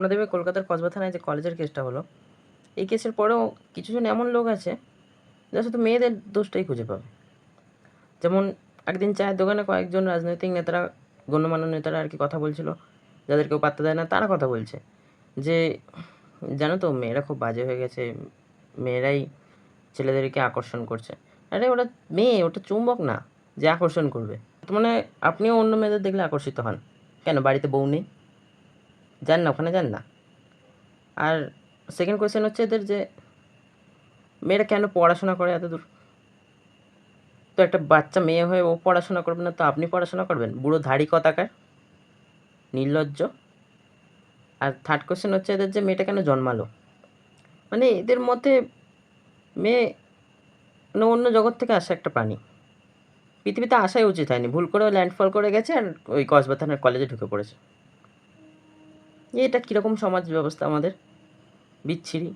আপনাদের ওই কলকাতার কসবা থানায় যে কলেজের কেসটা হলো, এই কেসের পরেও কিছুজন এমন লোক আছে যারা শুধু মেয়েদের দোষটাই খুঁজে পাবে। যেমন একদিন চায়ের দোকানে কয়েকজন রাজনৈতিক নেতারা, গণ্যমান্য নেতারা আর কি কথা বলছিল, যাদের কেউ পাত্তা দেয় না তারা কথা বলছে যে, জানো তো মেয়েরা খুব বাজে হয়ে গেছে, মেয়েরাই ছেলেদেরকে আকর্ষণ করছে। আরে ওটা মেয়ে, ওটা চুম্বক না যে আকর্ষণ করবে। মানে আপনিও অন্য মেয়েদের দেখলে আকর্ষিত হন কেন? বাড়িতে বউ নেই? যান না, ওখানে যান না। আর সেকেন্ড কোয়েশ্চেন হচ্ছে এদের যে মেয়েরা কেন পড়াশোনা করে এত দূর? তো একটা বাচ্চা মেয়ে হয়ে ও পড়াশোনা করবে না তো আপনি পড়াশোনা করবেন? বুড়ো ধাড়ি কতাকার, নির্লজ্জ। আর থার্ড কোয়েশ্চেন হচ্ছে এদের যে মেয়েটা কেন জন্মালো? মানে এদের মধ্যে মেয়ে মানে অন্য জগৎ থেকে আসা একটা প্রাণী। পৃথিবীতে আসাই উচিত হয়নি, ভুল করে ল্যান্ডফল করে গেছে আর ওই কসবা থানার কলেজে ঢুকে পড়েছে। এটা কীরকম সমাজ ব্যবস্থা আমাদের? বিচ্ছিরি।